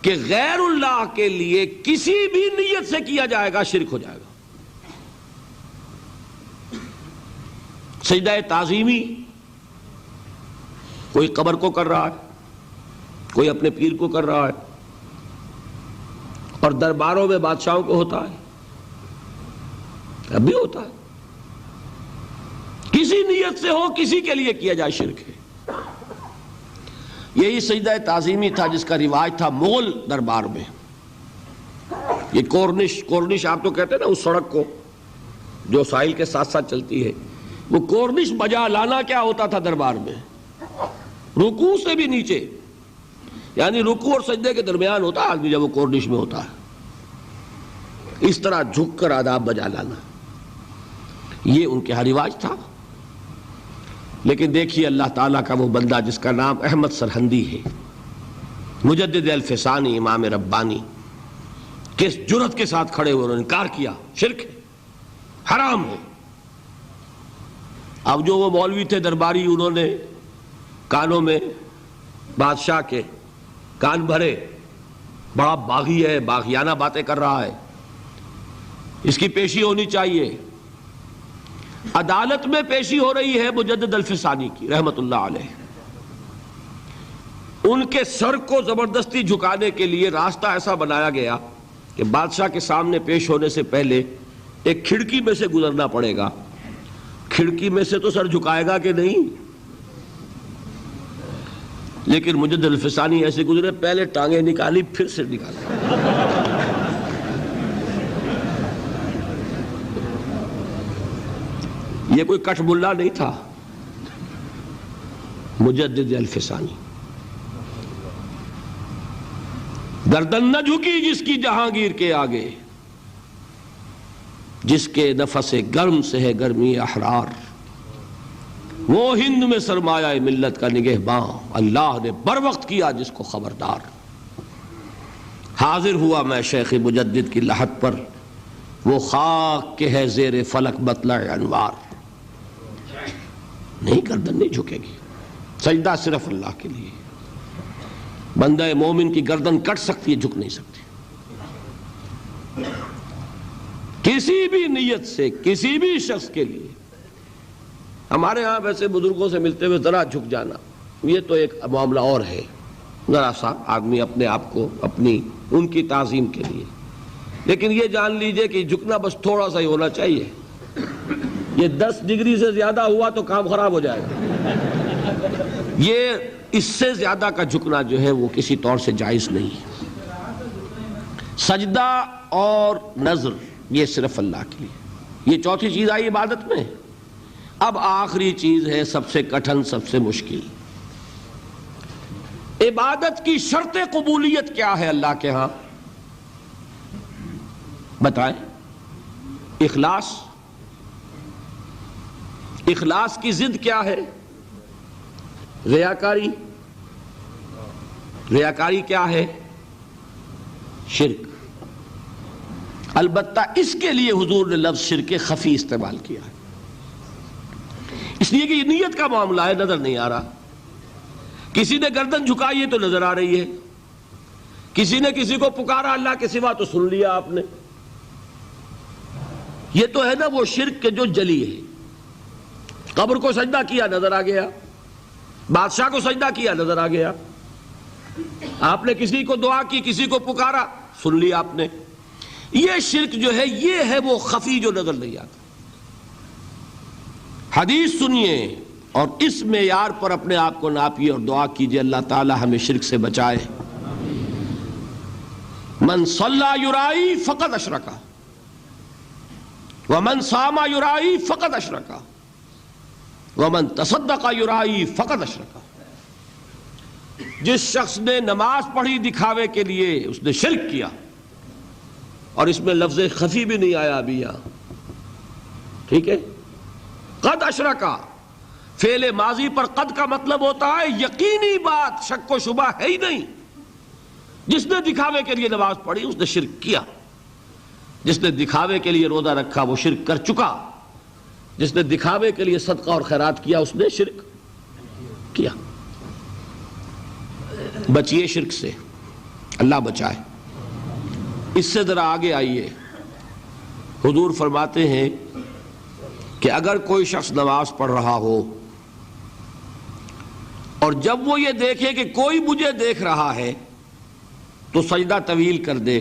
کہ غیر اللہ کے لیے کسی بھی نیت سے کیا جائے گا شرک ہو جائے گا۔ سجدہ تعظیمی کوئی قبر کو کر رہا ہے، کوئی اپنے پیر کو کر رہا ہے، اور درباروں میں بادشاہوں کو ہوتا ہے، اب بھی ہوتا ہے، کسی نیت سے ہو، کسی کے لیے کیا جائے شرک ہے۔ یہی سجدہ تعظیمی تھا جس کا رواج تھا مغل دربار میں۔ یہ کورنش آپ تو کہتے ہیں نا اس سڑک کو جو ساحل کے ساتھ ساتھ چلتی ہے، وہ کورنش بجا لانا کیا ہوتا تھا دربار میں؟ رکوع سے بھی نیچے، یعنی رکوع اور سجدے کے درمیان ہوتا ہے آدمی جب وہ کورنش میں ہوتا ہے، اس طرح جھک کر آداب بجا لانا، یہ ان کے ہاں رواج تھا۔ لیکن دیکھیے اللہ تعالیٰ کا وہ بندہ جس کا نام احمد سرہندی ہے، مجدد الفسانی، امام ربانی، کس جرأت کے ساتھ کھڑے ہوئے انہوں نے انکار کیا شرک ہے، حرام ہے۔ اب جو وہ مولوی تھے درباری، انہوں نے کانوں میں بادشاہ کے کان بھرے، بڑا باغی ہے، باغیانہ باتیں کر رہا ہے، اس کی پیشی ہونی چاہیے۔ عدالت میں پیشی ہو رہی ہے مجدد الفسانی کی رحمت اللہ علیہ۔ ان کے سر کو زبردستی جھکانے کے لیے راستہ ایسا بنایا گیا کہ بادشاہ کے سامنے پیش ہونے سے پہلے ایک کھڑکی میں سے گزرنا پڑے گا۔ کھڑکی میں سے تو سر جھکائے گا کہ نہیں، لیکن مجدد الفسانی ایسے گزرے، پہلے ٹانگیں نکالی پھر سر نکالا۔ یہ کوئی کٹ ملا نہیں تھا، مجدد الفسانی۔ گردن نہ جھکی جس کی جہانگیر کے آگے، جس کے نفس گرم سے ہے گرمی احرار، وہ ہند میں سرمایہ ملت کا نگہباں، اللہ نے بر وقت کیا جس کو خبردار۔ حاضر ہوا میں شیخ مجدد کی لحد پر، وہ خاک کے ہے زیر فلک مطلع انوار۔ نہیں، گردن نہیں جھکے گی، سجدہ صرف اللہ کے لیے۔ بندہ مومن کی گردن کٹ سکتی ہے، جھک نہیں سکتی۔ کسی بھی نیت سے کسی بھی شخص کے لیے۔ ہمارے ہاں ویسے بزرگوں سے ملتے ہوئے ذرا جھک جانا، یہ تو ایک معاملہ اور ہے، ذرا سا آدمی اپنے آپ کو اپنی ان کی تعظیم کے لیے، لیکن یہ جان لیجئے کہ جھکنا بس تھوڑا سا ہی ہونا چاہیے۔ یہ 10 ڈگری سے زیادہ ہوا تو کام خراب ہو جائے گا۔ یہ اس سے زیادہ کا جھکنا جو ہے وہ کسی طور سے جائز نہیں ہے۔ سجدہ اور نذر یہ صرف اللہ کے لیے۔ یہ چوتھی چیز آئی عبادت میں۔ اب آخری چیز ہے سب سے کٹھن، سب سے مشکل۔ عبادت کی شرط قبولیت کیا ہے اللہ کے ہاں؟ بتائیں۔ اخلاص، اخلاص کی ضد کیا ہے؟ ریاکاری، ریاکاری کیا ہے؟ شرک۔ البتہ اس کے لیے حضور نے لفظ شرک خفی استعمال کیا ہے، اس لیے کہ یہ نیت کا معاملہ ہے، نظر نہیں آ رہا۔ کسی نے گردن جھکائی ہے تو نظر آ رہی ہے، کسی نے کسی کو پکارا اللہ کے سوا تو سن لیا آپ نے۔ یہ تو ہے نا وہ شرک کے جو جلی ہے۔ قبر کو سجدہ کیا نظر آ گیا، بادشاہ کو سجدہ کیا نظر آ گیا، آپ نے کسی کو دعا کی، کسی کو پکارا، سن لیا آپ نے۔ یہ شرک جو ہے یہ ہے وہ خفی جو نظر نہیں آتا۔ حدیث سنیے اور اس معیار پر اپنے آپ کو ناپیے اور دعا کیجئے اللہ تعالی ہمیں شرک سے بچائے۔ من صلی یرائی فقد اشرکا ومن صام یرائی فقد اشرکا ومن تصدق یرائی فقد اشرکا۔ جس شخص نے نماز پڑھی دکھاوے کے لیے اس نے شرک کیا، اور اس میں لفظ خفی بھی نہیں آیا ابھی یہاں، ٹھیک ہے؟ قد اشرکا، فعل ماضی پر قد کا مطلب ہوتا ہے یقینی بات، شک و شبہ ہے ہی نہیں۔ جس نے دکھاوے کے لیے نماز پڑھی اس نے شرک کیا، جس نے دکھاوے کے لیے روزہ رکھا وہ شرک کر چکا، جس نے دکھاوے کے لیے صدقہ اور خیرات کیا اس نے شرک کیا۔ بچیے شرک سے، اللہ بچائے۔ اس سے ذرا آگے آئیے، حضور فرماتے ہیں کہ اگر کوئی شخص نماز پڑھ رہا ہو اور جب وہ یہ دیکھے کہ کوئی مجھے دیکھ رہا ہے تو سجدہ طویل کر دے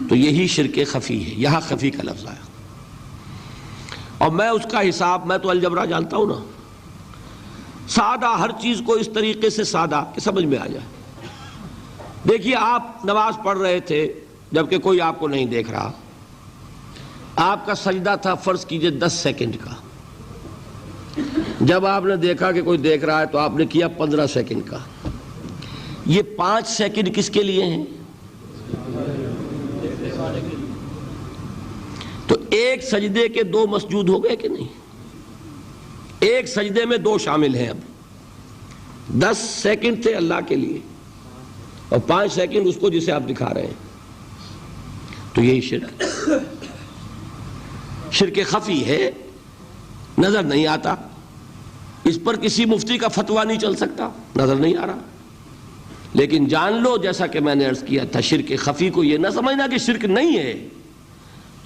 تو یہی شرک خفی ہے۔ یہاں خفی کا لفظ آیا، اور میں اس کا حساب، میں تو الجبرا جانتا ہوں نا، سادہ ہر چیز کو اس طریقے سے سادہ کہ سمجھ میں آ جائے۔ دیکھیے آپ نماز پڑھ رہے تھے جبکہ کوئی آپ کو نہیں دیکھ رہا، آپ کا سجدہ تھا فرض کیجئے 10 سیکنڈ کا، جب آپ نے دیکھا کہ کوئی دیکھ رہا ہے تو آپ نے کیا 15 سیکنڈ کا۔ یہ 5 سیکنڈ کس کے لیے ہیں؟ تو ایک سجدے کے 2 مسجود ہو گئے کہ نہیں؟ ایک سجدے میں 2 شامل ہیں۔ اب 10 سیکنڈ تھے اللہ کے لیے اور 5 سیکنڈ اس کو جسے آپ دکھا رہے ہیں، تو یہی شرک، شرک خفی ہے، نظر نہیں آتا، اس پر کسی مفتی کا فتویٰ نہیں چل سکتا، نظر نہیں آ رہا۔ لیکن جان لو جیسا کہ میں نے عرض کیا تھا، شرک خفی کو یہ نہ سمجھنا کہ شرک نہیں ہے۔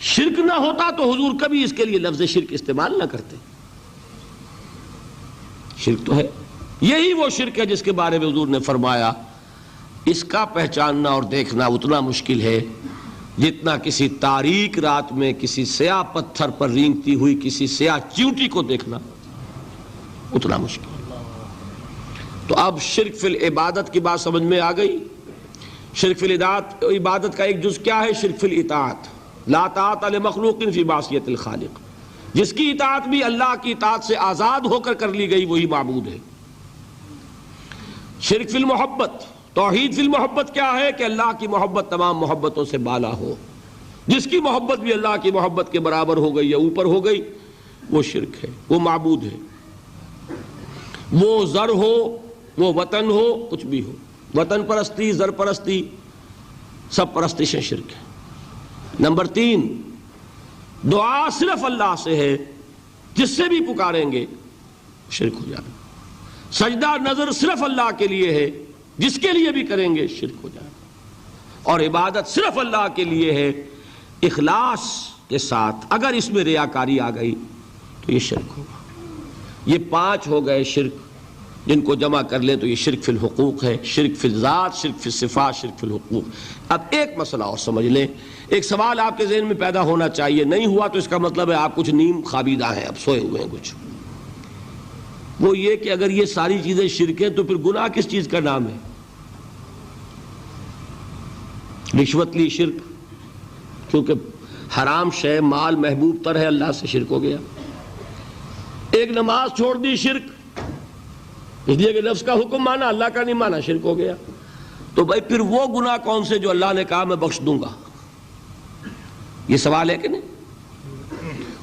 شرک نہ ہوتا تو حضور کبھی اس کے لیے لفظ شرک استعمال نہ کرتے۔ شرک تو ہے، یہی وہ شرک ہے جس کے بارے میں حضور نے فرمایا اس کا پہچاننا اور دیکھنا اتنا مشکل ہے جتنا کسی تاریک رات میں کسی سیاہ پتھر پر رینگتی ہوئی کسی سیاہ چیونٹی کو دیکھنا اتنا مشکل۔ تو اب شرک فی العبادت کی بات سمجھ میں آ گئی۔ شرک فی العبادت کا ایک جز کیا ہے؟ شرک فی الاطاعت، لا طاعت لمخلوق فی معصیت الخالق، جس کی اطاعت بھی اللہ کی اطاعت سے آزاد ہو کر لی گئی وہی معبود ہے۔ شرک فی المحبت، توحید فی المحبت کیا ہے؟ کہ اللہ کی محبت تمام محبتوں سے بالا ہو، جس کی محبت بھی اللہ کی محبت کے برابر ہو گئی یا اوپر ہو گئی وہ شرک ہے، وہ معبود ہے۔ وہ زر ہو، وہ وطن ہو، کچھ بھی ہو، وطن پرستی، زر پرستی، سب پرستشیں شرک ہے۔ نمبر 3، دعا صرف اللہ سے ہے، جس سے بھی پکاریں گے شرک ہو جائے۔ سجدہ نظر صرف اللہ کے لیے ہے، جس کے لیے بھی کریں گے شرک ہو جائے۔ اور عبادت صرف اللہ کے لیے ہے اخلاص کے ساتھ، اگر اس میں ریاکاری آ گئی تو یہ شرک ہوگا۔ یہ 5 ہو گئے شرک، جن کو جمع کر لیں تو یہ شرک فی الحقوق ہے، شرک فی الذات، شرک فی الصفات، شرک فی الحقوق۔ اب ایک مسئلہ اور سمجھ لیں، ایک سوال آپ کے ذہن میں پیدا ہونا چاہیے، نہیں ہوا تو اس کا مطلب ہے آپ کچھ نیم خوابیدہ ہیں، اب سوئے ہوئے ہیں کچھ۔ وہ یہ کہ اگر یہ ساری چیزیں شرک ہیں تو پھر گناہ کس چیز کا نام ہے؟ رشوت لی شرک، کیونکہ حرام شے مال محبوب تر ہے، اللہ سے شرک ہو گیا۔ ایک نماز چھوڑ دی شرک، اس لیے کہ نفس کا حکم مانا اللہ کا نہیں مانا، شرک ہو گیا۔ تو بھائی پھر وہ گناہ کون سے جو اللہ نے کہا میں بخش دوں گا؟ یہ سوال ہے کہ نہیں؟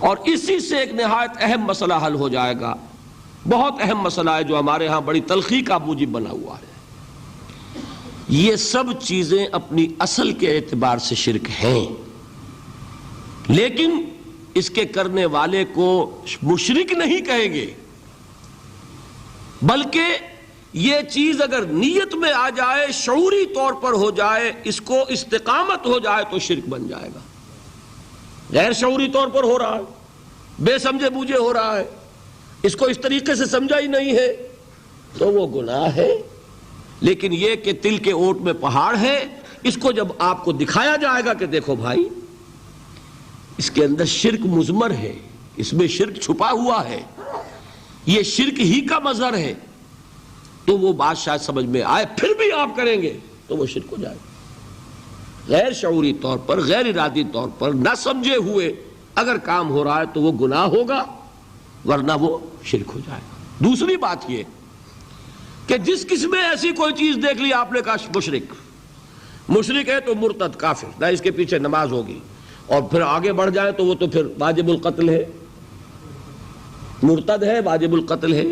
اور اسی سے ایک نہایت اہم مسئلہ حل ہو جائے گا، بہت اہم مسئلہ ہے جو ہمارے ہاں بڑی تلخی کا موجب بنا ہوا ہے۔ یہ سب چیزیں اپنی اصل کے اعتبار سے شرک ہیں، لیکن اس کے کرنے والے کو مشرک نہیں کہیں گے، بلکہ یہ چیز اگر نیت میں آ جائے، شعوری طور پر ہو جائے، اس کو استقامت ہو جائے تو شرک بن جائے گا۔ غیر شعوری طور پر ہو رہا ہے، بے سمجھے بوجھے ہو رہا ہے، اس کو اس طریقے سے سمجھا ہی نہیں ہے تو وہ گناہ ہے۔ لیکن یہ کہ تل کے اوٹ میں پہاڑ ہے، اس کو جب آپ کو دکھایا جائے گا کہ دیکھو بھائی اس کے اندر شرک مضمر ہے، اس میں شرک چھپا ہوا ہے، یہ شرک ہی کا مظہر ہے، تو وہ بات شاید سمجھ میں آئے، پھر بھی آپ کریں گے تو وہ شرک ہو جائے گا۔ غیر شعوری طور پر، غیر ارادی طور پر، نہ سمجھے ہوئے اگر کام ہو رہا ہے تو وہ گناہ ہوگا، ورنہ وہ شرک ہو جائے گا۔ دوسری بات یہ کہ جس کس میں ایسی کوئی چیز دیکھ لی، آپ نے کہا مشرک ہے تو مرتد کافر، نہ اس کے پیچھے نماز ہوگی، اور پھر آگے بڑھ جائیں تو وہ تو پھر واجب القتل ہے، مرتد ہے، واجب القتل ہے۔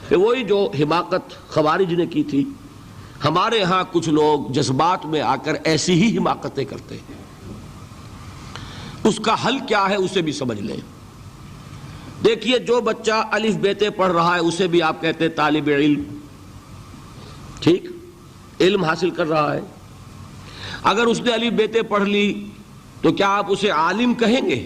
کہ وہی جو حماقت خوارج نے کی تھی، ہمارے ہاں کچھ لوگ جذبات میں آ کر ایسی ہی حماقتیں کرتے ہیں۔ اس کا حل کیا ہے اسے بھی سمجھ لیں۔ دیکھیے، جو بچہ الف بیتے پڑھ رہا ہے اسے بھی آپ کہتے ہیں طالب علم، ٹھیک، علم حاصل کر رہا ہے۔ اگر اس نے الف بیتے پڑھ لی تو کیا آپ اسے عالم کہیں گے؟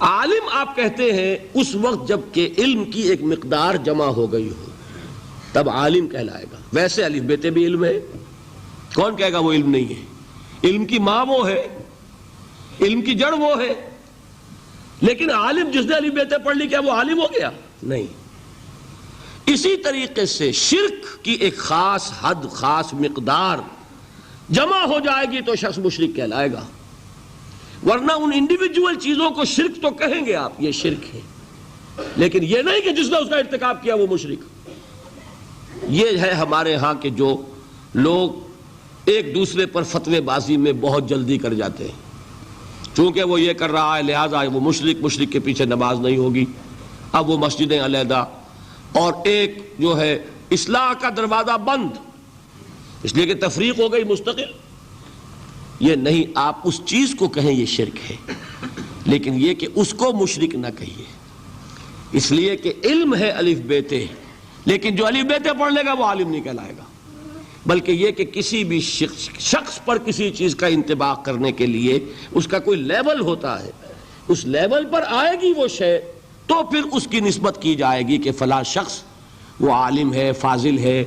عالم آپ کہتے ہیں اس وقت جب کہ علم کی ایک مقدار جمع ہو گئی ہو، تب عالم کہلائے گا۔ ویسے الف بیتے بھی علم ہے، کون کہے گا وہ علم نہیں ہے؟ علم کی ماں وہ ہے، علم کی جڑ وہ ہے، لیکن عالم جس نے الف بیتے پڑھ لی کیا وہ عالم ہو گیا؟ نہیں۔ اسی طریقے سے شرک کی ایک خاص حد، خاص مقدار جمع ہو جائے گی تو شخص مشرک کہلائے گا، ورنہ ان انڈیویجول چیزوں کو شرک تو کہیں گے آپ، یہ شرک ہے، لیکن یہ نہیں کہ جس نے اس کا ارتکاب کیا وہ مشرک۔ یہ ہے ہمارے ہاں کہ جو لوگ ایک دوسرے پر فتوے بازی میں بہت جلدی کر جاتے ہیں، چونکہ وہ یہ کر رہا ہے لہٰذا وہ مشرک کے پیچھے نماز نہیں ہوگی، اب وہ مسجدیں علیحدہ، اور ایک جو ہے اصلاح کا دروازہ بند، اس لیے کہ تفریق ہو گئی مستقل۔ یہ نہیں، آپ اس چیز کو کہیں یہ شرک ہے، لیکن یہ کہ اس کو مشرک نہ کہیے، اس لیے کہ علم ہے الف بیتے، لیکن جو الف بیتے پڑھ لے گا وہ عالم نہیں کہلائے گا، بلکہ یہ کہ کسی بھی شخص پر کسی چیز کا انطباق کرنے کے لیے اس کا کوئی لیول ہوتا ہے، اس لیول پر آئے گی وہ شے تو پھر اس کی نسبت کی جائے گی کہ فلاں شخص وہ عالم ہے، فاضل ہے،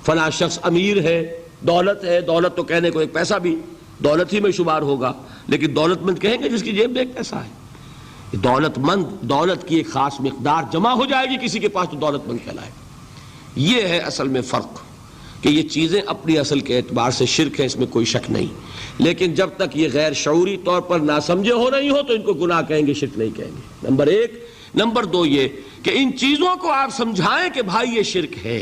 فلاں شخص امیر ہے، دولت ہے، دولت تو کہنے کو ایک پیسہ بھی دولت ہی میں شمار ہوگا، لیکن دولت مند کہیں گے جس کی جیب میں ایک پیسہ ہے۔ دولت مند، دولت کی ایک خاص مقدار جمع ہو جائے گی کسی کے پاس تو دولت مند کہلائے گا۔ یہ ہے اصل میں فرق، کہ یہ چیزیں اپنی اصل کے اعتبار سے شرک ہیں، اس میں کوئی شک نہیں، لیکن جب تک یہ غیر شعوری طور پر ناسمجھے ہو رہی ہو تو ان کو گناہ کہیں گے، شرک نہیں کہیں گے، نمبر ایک۔ نمبر دو یہ کہ ان چیزوں کو آپ سمجھائیں کہ بھائی یہ شرک ہے،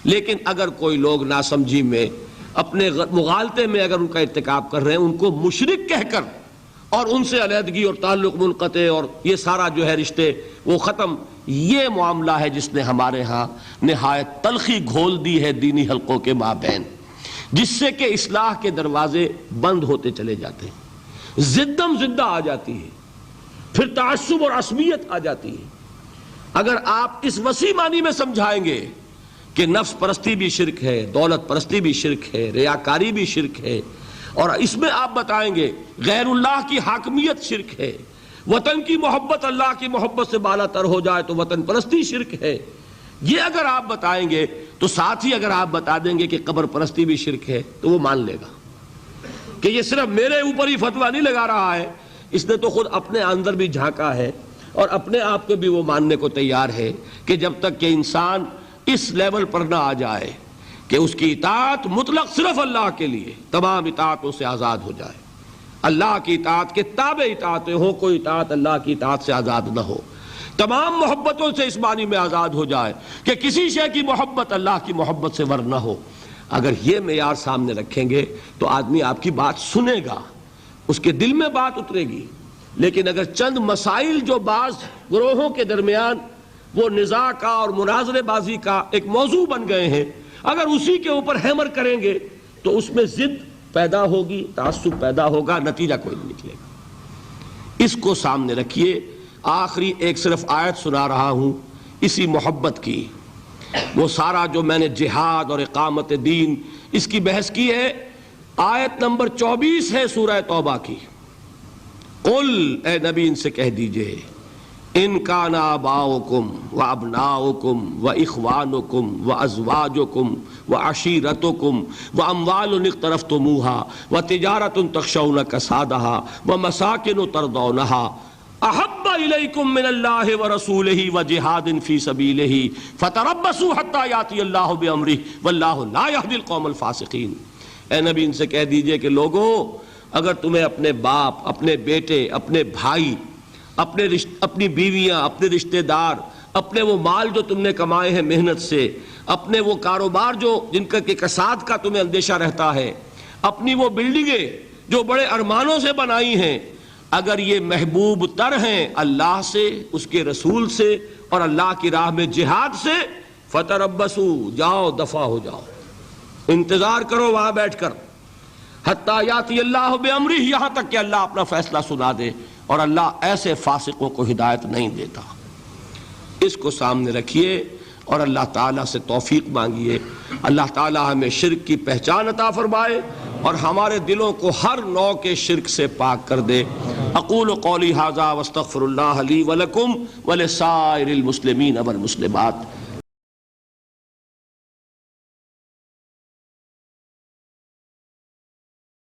لیکن اگر کوئی لوگ ناسمجھی میں، اپنے مغالطے میں اگر ان کا ارتکاب کر رہے ہیں، ان کو مشرک کہہ کر اور ان سے علیحدگی اور تعلق منقطع اور یہ سارا جو ہے رشتے وہ ختم، یہ معاملہ ہے جس نے ہمارے ہاں نہایت تلخی گھول دی ہے دینی حلقوں کے مابین، جس سے کہ اصلاح کے دروازے بند ہوتے چلے جاتے ہیں، زدم زدہ آ جاتی ہے، پھر تعصب اور عصبیت آ جاتی ہے۔ اگر آپ اس وسیع معنی میں سمجھائیں گے کہ نفس پرستی بھی شرک ہے، دولت پرستی بھی شرک ہے، ریاکاری بھی شرک ہے، اور اس میں آپ بتائیں گے غیر اللہ کی حاکمیت شرک ہے، وطن کی محبت اللہ کی محبت سے بالا تر ہو جائے تو وطن پرستی شرک ہے، یہ اگر آپ بتائیں گے تو ساتھ ہی اگر آپ بتا دیں گے کہ قبر پرستی بھی شرک ہے تو وہ مان لے گا کہ یہ صرف میرے اوپر ہی فتویٰ نہیں لگا رہا ہے، اس نے تو خود اپنے اندر بھی جھانکا ہے اور اپنے آپ کو بھی وہ ماننے کو تیار ہے کہ جب تک کہ انسان اس لیول پر نہ آ جائے کہ اس کی اطاعت مطلق صرف اللہ کے لیے، تمام اطاعتوں سے آزاد ہو جائے، اللہ کی اطاعت کے تابع اطاعتیں ہوں، کوئی اطاعت اللہ کی اطاعت سے آزاد نہ ہو، تمام محبتوں سے اس معنی میں آزاد ہو جائے کہ کسی شے کی محبت اللہ کی محبت سے ور نہ ہو۔ اگر یہ معیار سامنے رکھیں گے تو آدمی آپ کی بات سنے گا، اس کے دل میں بات اترے گی، لیکن اگر چند مسائل جو بعض گروہوں کے درمیان وہ نزاع کا اور مناظرے بازی کا ایک موضوع بن گئے ہیں، اگر اسی کے اوپر ہیمر کریں گے تو اس میں ضد پیدا ہوگی، تعصب پیدا ہوگا، نتیجہ کوئی نہیں نکلے گا۔ اس کو سامنے رکھیے۔ آخری ایک صرف آیت سنا رہا ہوں اسی محبت کی، وہ سارا جو میں نے جہاد اور اقامت دین اس کی بحث کی ہے، آیت نمبر 24 ہے سورہ توبہ کی۔ قل، اے نبی ان سے کہہ دیجئے، ان کان آباؤکم و ابناؤکم و اخوانکم و ازواجکم و عشیرتکم و اموال اقترفتموها و تجارت تخشون کسادها و مساکن ترضونها احب الیکم من اللہ ورسولہ وجہاد فی سبیلہ فتربصوا حتی یاتی اللہ بامرہ واللہ لا یہدی القوم الفاسقین۔ اے نبی ان سے کہہ دیجئے کہ لوگوں، اگر تمہیں اپنے باپ، اپنے بیٹے، اپنے بھائی، اپنی بیویاں، اپنے رشتہ دار، اپنے وہ مال جو تم نے کمائے ہیں محنت سے، اپنے وہ کاروبار جو جن کا کہ کساد کا تمہیں اندیشہ رہتا ہے، اپنی وہ بلڈنگیں جو بڑے ارمانوں سے بنائی ہیں، اگر یہ محبوب تر ہیں اللہ سے، اس کے رسول سے اور اللہ کی راہ میں جہاد سے، فتربصوا، جاؤ دفع ہو جاؤ، انتظار کرو وہاں بیٹھ کر، حتی یاتی اللہ بامرہ، یہاں تک کہ اللہ اپنا فیصلہ سنا دے، اور اللہ ایسے فاسقوں کو ہدایت نہیں دیتا۔ اس کو سامنے رکھیے اور اللہ تعالیٰ سے توفیق مانگیے۔ اللہ تعالیٰ ہمیں شرک کی پہچان عطا فرمائے اور ہمارے دلوں کو ہر نوع کے شرک سے پاک کر دے۔ اقول قولی ھذا واستغفر اللہ لی ولکم ولسائر المسلمین والمسلمات۔